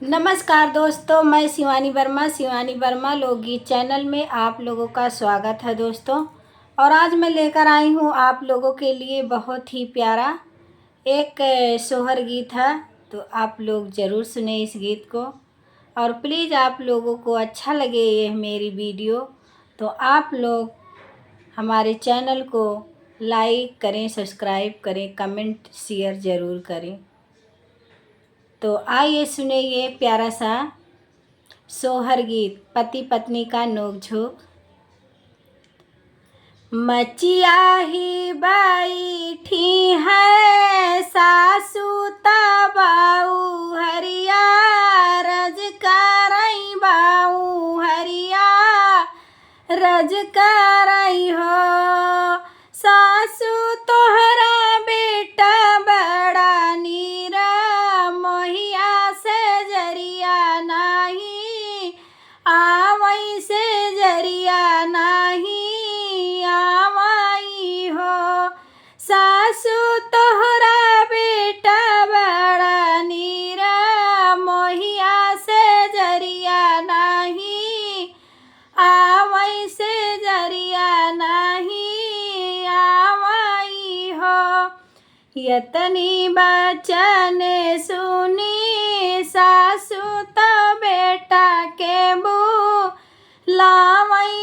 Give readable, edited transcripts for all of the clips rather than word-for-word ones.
नमस्कार दोस्तों, मैं शिवानी वर्मा लोकगीत चैनल में आप लोगों का स्वागत है दोस्तों। और आज मैं लेकर आई हूँ आप लोगों के लिए बहुत ही प्यारा एक सोहर गीत है। तो आप लोग ज़रूर सुने इस गीत को और प्लीज़ आप लोगों को अच्छा लगे यह मेरी वीडियो तो आप लोग हमारे चैनल को लाइक करें, सब्सक्राइब करें, कमेंट शेयर ज़रूर करें। तो आइए सुने ये प्यारा सा सोहर गीत पति पत्नी का नोक-झोंक। मचिया ही बैठी है सासू तबाऊ हरिया, रज करई बाऊ हरिया, रज करई हो। सासू तोहरा बेटा बड़ा नीरा, मोहिया से जरिया नाही आवई, से जरिया नाही आवई हो। सासू तोहरा बेटा बड़ा नीरा, मोहिया से जरिया नाही आवई, से जरिया नाही आवई हो। यतनी बचन सुनी सासू तो बेटा के बुलावई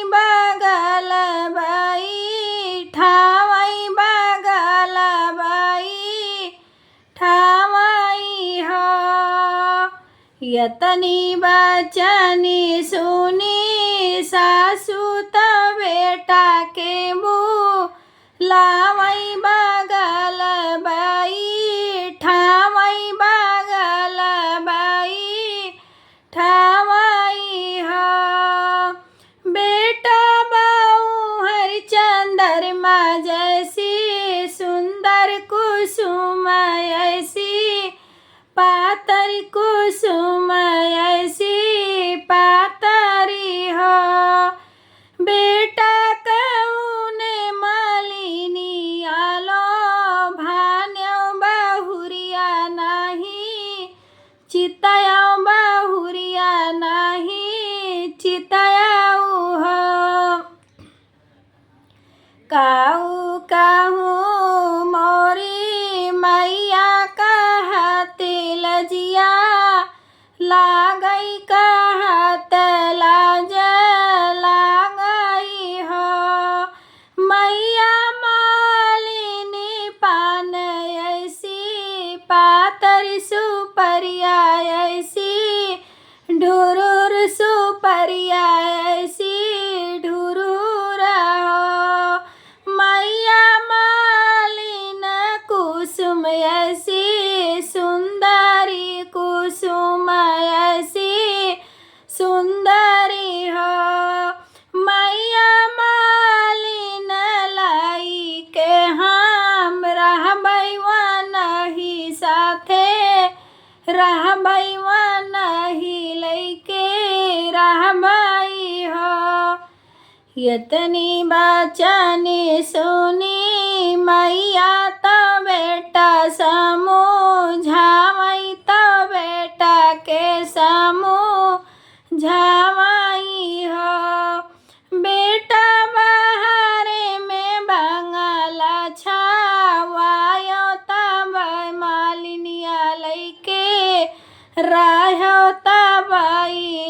बगल बई ठावई, बगल बई ठावई हो। यतनी बचन सुनी सासू तो बेटा के बुलावई बगल बई ठावई, बगल बई ठावई हो। बेटा बाऊ हरिचंद्रमा जैसी सुंदर कुसुम ऐसी, पातर कुसुम ऐसी पातरी हो। बेटा कौने मालिनी आलो भान्यो बहुरिया नाही, चितयो बहुरिया नाही चितयो हो। काऊ कहूँ मोरी मैया कहत लजिया, लागई कहत लाज लागई हो। मैया मालिनी पान ऐसी, पातर सुपरिया ऐसी, ढुरुर सुपरिया ऐसी ढुरुर हो। मैया मालिन कुसुम ऐसी, सुंदरी कुसुम ऐसी सुंदरी हो। मैया मालिन लाई के हम रहबै वनहि साथे, रहबै वनहि लैके रहबै हो। यतनी बचन सुनी मैया तो बेटा समझावई, तो बेटा के समझावई हो। बेटा बहारे में बंगला छावायो, तब मालिनिया लैके राहो, तब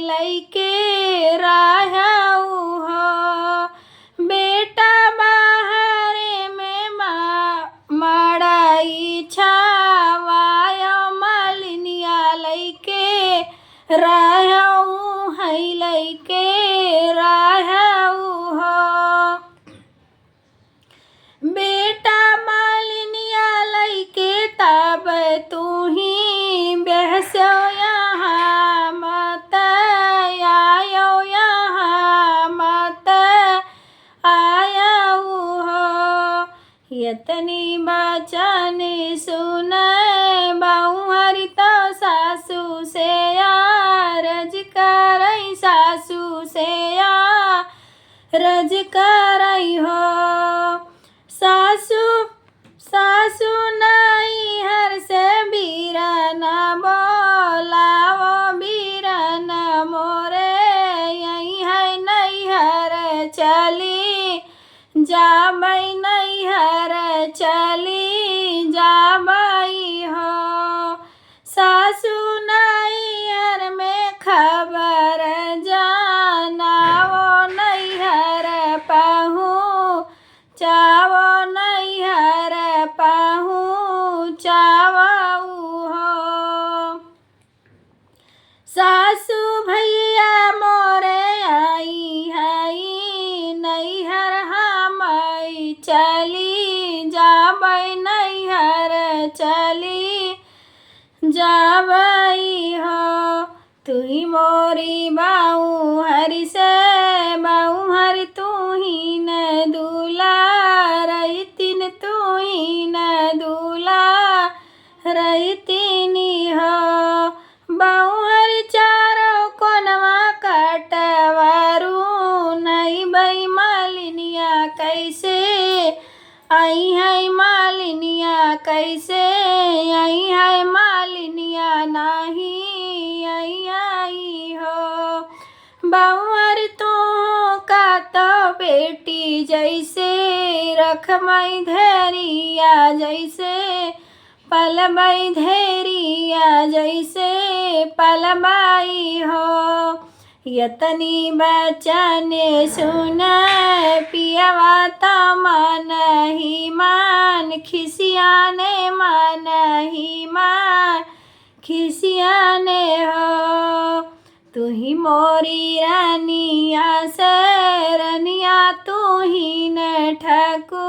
लैके राहु हो। बेटा बहारे में मड़ई छावायो, मालिनिया लैके राहु है, लैके राहु हो। बेटा मालिनिया लैके तब तू ही बेहसो यहाँ मत आयो, यहाँ मत आयो हो। यतनी बचन सुन बहु हरि तो सासू से रज करई, सासू से रज करई हो। सासू सासू नई हर से बीरा न बोलावो, सासू नैहर में खबर जानावो नैहर चावो नैहर चावऊ हो। सासू भैया मोरे आई हई नैहर हमई चली जाबै नैहर चली जाबई हो। तुही मोरी बाऊ हरि से बाऊ हरि तुही न दूला रहीतिन तुही न दूला रहीतिनी हो। बाऊ हरि चारो कोनवा कटवारू नहीं बई मालिनिया कैसे आई है मालिनिया कैसे आई है मालिनिया नाही आई हो। बाउर तो का तो बेटी जैसे रखमई धैरिया जैसे पलबई धैरिया जैसे पलबाई हो। यतनी बचन सुन पियवा त मन ही मान खिसियाने मन ही मान खिसियाने हो। तुही मोरी रानिया से रनिया तुही न ठाकुराइन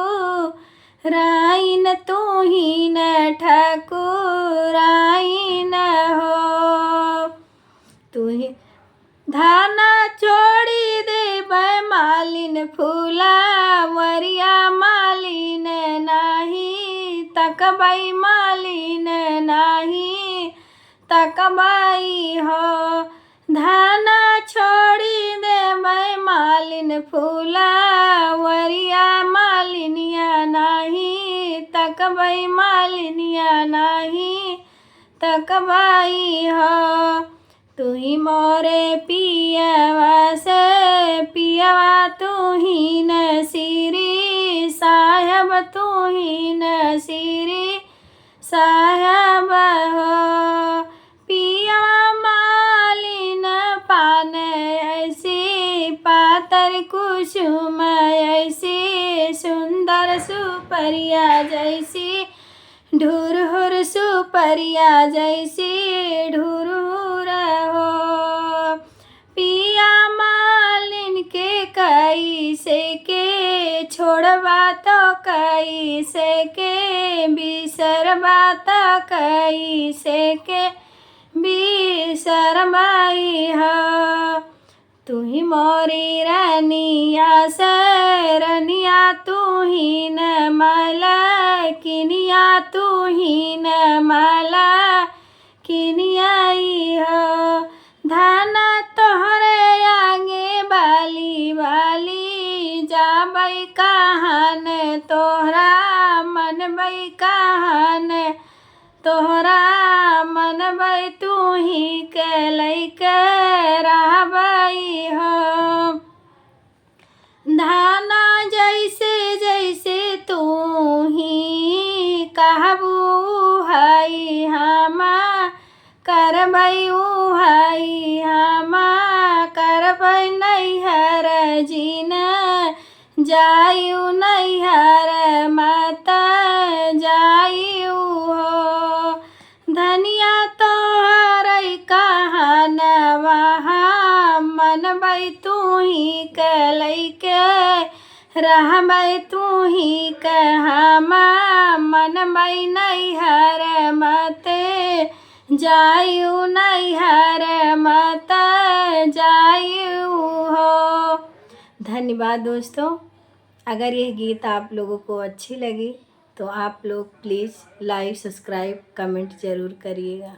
तुही न ठाकुराइन हो। तुही धाना छोड़ी देबै मालिन फूला वरिया मालिन नाही तकबै मालिन नाही तकबै हो। धाना छोड़ी देबै मालिन फूला वरिया मालिनिया नाही तकबै मालिनिया नाही तकबै हो। तुही मोरे पियवा से पियवा तुही न सिरी साहब तुही न सिरी साहब हो। पियवा मालिन पान ऐसी पातर कुसुम ऐसी सुंदर सुपरिया जैसी ढुरहुर सुपरिया जैसी ढुरहुर हो। पिया मालिन के कई से के छोड़बा तो कई से के बिसरबा तो कई से के बिसरबाई हो। तुही मोरी रानिया से रनिया तुही न माला किनिया तुही न माला किनियाई हो। धाना तोहरे आगे बाली बाली जाबै कहान तोहरा मन बै कहान तोहरा मन बै तुही के लैके रहबै हो। धाना जैसे जैसे तुही कहबू हई हमा करबै हई हमा करबै नैहर जीन जायु नैहर मत जायु हो। धनिया तोहरै कहन वहाँ मनबै तुही के लैके रहबै तुही के हमा मनबै नैहर मत जायु नैहर मत जायु हो। धन्यवाद दोस्तों। अगर यह गीत आप लोगों को अच्छी लगी तो आप लोग प्लीज़ लाइक सब्सक्राइब कमेंट ज़रूर करिएगा।